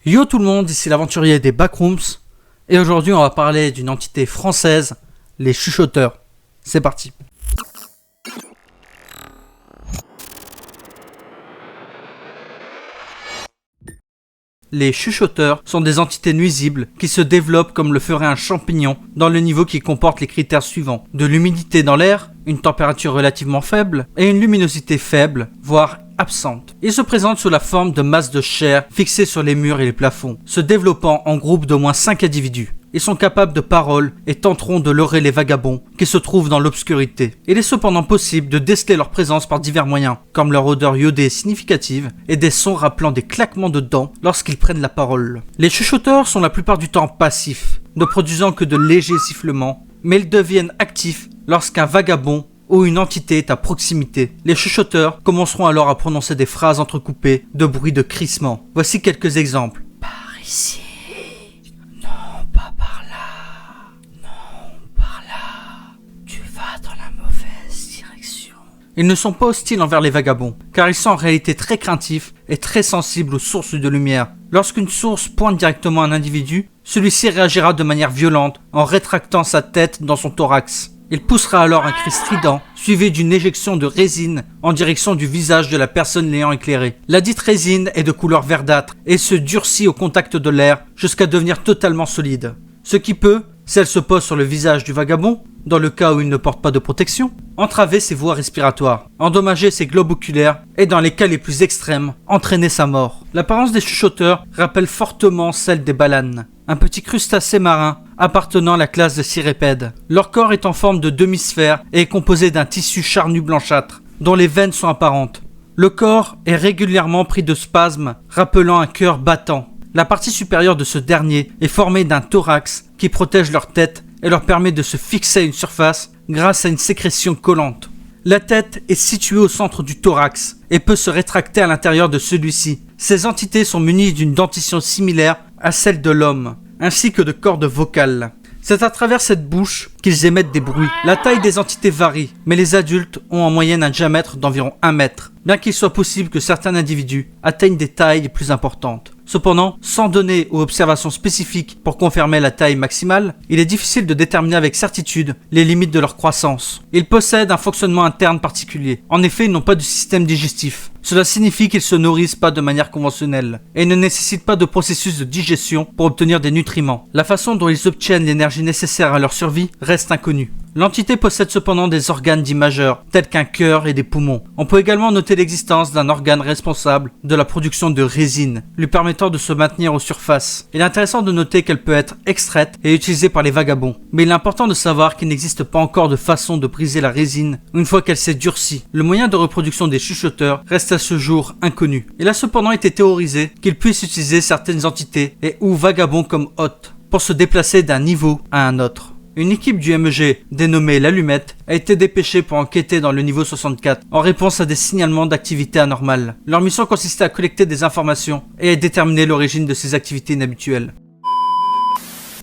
Yo tout le monde, ici l'aventurier des Backrooms, et aujourd'hui on va parler d'une entité française, les chuchoteurs. C'est parti. Les chuchoteurs sont des entités nuisibles qui se développent comme le ferait un champignon dans le niveau qui comporte les critères suivants. De l'humidité dans l'air, une température relativement faible et une luminosité faible, voire absente. Ils se présentent sous la forme de masses de chair fixées sur les murs et les plafonds, se développant en groupe d'au moins 5 individus. Ils sont capables de parole et tenteront de leurrer les vagabonds qui se trouvent dans l'obscurité. Il est cependant possible de déceler leur présence par divers moyens, comme leur odeur iodée significative et des sons rappelant des claquements de dents lorsqu'ils prennent la parole. Les chuchoteurs sont la plupart du temps passifs, ne produisant que de légers sifflements, mais ils deviennent actifs lorsqu'un vagabond ou une entité est à proximité. Les chuchoteurs commenceront alors à prononcer des phrases entrecoupées de bruits de crissement. Voici quelques exemples. Par ici. Non, pas par là. Non, par là. Tu vas dans la mauvaise direction. Ils ne sont pas hostiles envers les vagabonds, car ils sont en réalité très craintifs et très sensibles aux sources de lumière. Lorsqu'une source pointe directement un individu, celui-ci réagira de manière violente en rétractant sa tête dans son thorax. Il poussera alors un cri strident, suivi d'une éjection de résine en direction du visage de la personne l'ayant éclairé. La dite résine est de couleur verdâtre et se durcit au contact de l'air jusqu'à devenir totalement solide. Ce qui peut, si elle se pose sur le visage du vagabond, dans le cas où il ne porte pas de protection, entraver ses voies respiratoires, endommager ses globes oculaires et dans les cas les plus extrêmes, entraîner sa mort. L'apparence des chuchoteurs rappelle fortement celle des balanes, un petit crustacé marin appartenant à la classe des cirripèdes. Leur corps est en forme de demi-sphère et est composé d'un tissu charnu blanchâtre, dont les veines sont apparentes. Le corps est régulièrement pris de spasmes, rappelant un cœur battant. La partie supérieure de ce dernier est formée d'un thorax qui protège leur tête et leur permet de se fixer à une surface grâce à une sécrétion collante. La tête est située au centre du thorax et peut se rétracter à l'intérieur de celui-ci. Ces entités sont munies d'une dentition similaire à celle de l'homme, ainsi que de cordes vocales. C'est à travers cette bouche qu'ils émettent des bruits. La taille des entités varie, mais les adultes ont en moyenne un diamètre d'environ 1 mètre, bien qu'il soit possible que certains individus atteignent des tailles plus importantes. Cependant, sans données ou observations spécifiques pour confirmer la taille maximale, il est difficile de déterminer avec certitude les limites de leur croissance. Ils possèdent un fonctionnement interne particulier. En effet, ils n'ont pas de système digestif. Cela signifie qu'ils se nourrissent pas de manière conventionnelle et ne nécessitent pas de processus de digestion pour obtenir des nutriments. La façon dont ils obtiennent l'énergie nécessaire à leur survie reste inconnue. L'entité possède cependant des organes dits majeurs, tels qu'un cœur et des poumons. On peut également noter l'existence d'un organe responsable de la production de résine, lui permettant de se maintenir aux surfaces. Il est intéressant de noter qu'elle peut être extraite et utilisée par les vagabonds, mais il est important de savoir qu'il n'existe pas encore de façon de briser la résine une fois qu'elle s'est durcie. Le moyen de reproduction des chuchoteurs reste à ce jour inconnu. Il a cependant été théorisé qu'ils puissent utiliser certaines entités et ou vagabonds comme hôtes pour se déplacer d'un niveau à un autre. Une équipe du MEG, dénommée l'Allumette, a été dépêchée pour enquêter dans le niveau 64 en réponse à des signalements d'activités anormales. Leur mission consistait à collecter des informations et à déterminer l'origine de ces activités inhabituelles.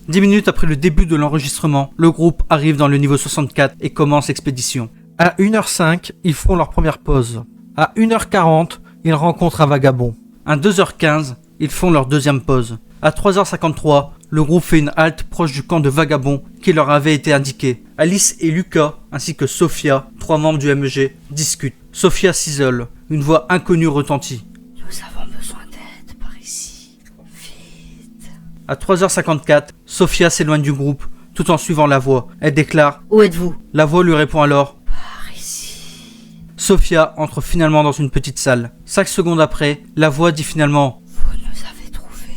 10 minutes après le début de l'enregistrement, le groupe arrive dans le niveau 64 et commence l'expédition. À 1h05, ils font leur première pause. À 1h40, ils rencontrent un vagabond. À 2h15, ils font leur deuxième pause. À 3h53, le groupe fait une halte proche du camp de vagabonds qui leur avait été indiqué. Alice et Lucas, ainsi que Sophia, 3 membres du MEG, discutent. Sophia s'isole. Une voix inconnue retentit. Nous avons besoin d'aide par ici. Vite. À 3h54, Sophia s'éloigne du groupe, tout en suivant la voix. Elle déclare « Où êtes-vous ? » La voix lui répond alors « Par ici. » Sophia entre finalement dans une petite salle. 5 secondes après, la voix dit finalement « Vous nous avez trouvés. »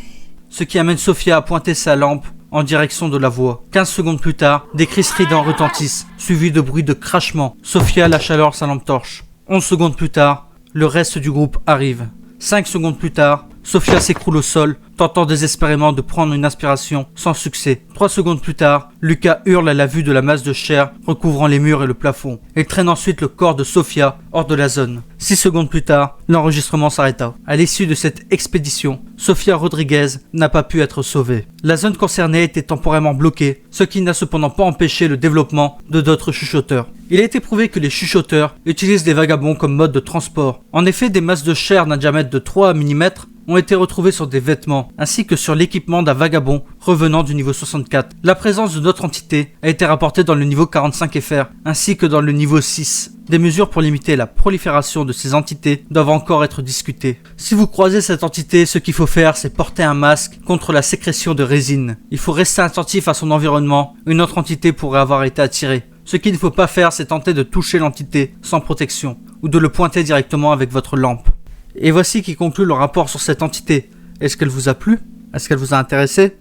Ce qui amène Sophia à pointer sa lampe en direction de la voix. 15 secondes plus tard, des cris stridents retentissent, suivis de bruits de crachements. Sophia lâche alors sa lampe torche. 11 secondes plus tard, le reste du groupe arrive. 5 secondes plus tard, Sophia s'écroule au sol, tentant désespérément de prendre une inspiration sans succès. 3 secondes plus tard, Lucas hurle à la vue de la masse de chair recouvrant les murs et le plafond. Il traîne ensuite le corps de Sophia hors de la zone. 6 secondes plus tard, l'enregistrement s'arrêta. À l'issue de cette expédition, Sophia Rodriguez n'a pas pu être sauvée. La zone concernée était temporairement bloquée, ce qui n'a cependant pas empêché le développement de d'autres chuchoteurs. Il a été prouvé que les chuchoteurs utilisent des vagabonds comme mode de transport. En effet, des masses de chair d'un diamètre de 3 mm ont été retrouvés sur des vêtements, ainsi que sur l'équipement d'un vagabond revenant du niveau 64. La présence de notre entité a été rapportée dans le niveau 45 FR, ainsi que dans le niveau 6. Des mesures pour limiter la prolifération de ces entités doivent encore être discutées. Si vous croisez cette entité, ce qu'il faut faire, c'est porter un masque contre la sécrétion de résine. Il faut rester attentif à son environnement, une autre entité pourrait avoir été attirée. Ce qu'il ne faut pas faire, c'est tenter de toucher l'entité sans protection, ou de le pointer directement avec votre lampe. Et voici qui conclut le rapport sur cette entité. Est-ce qu'elle vous a plu? Est-ce qu'elle vous a intéressé?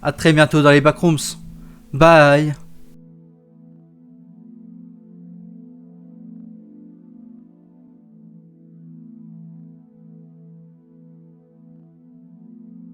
À très bientôt dans les backrooms. Bye.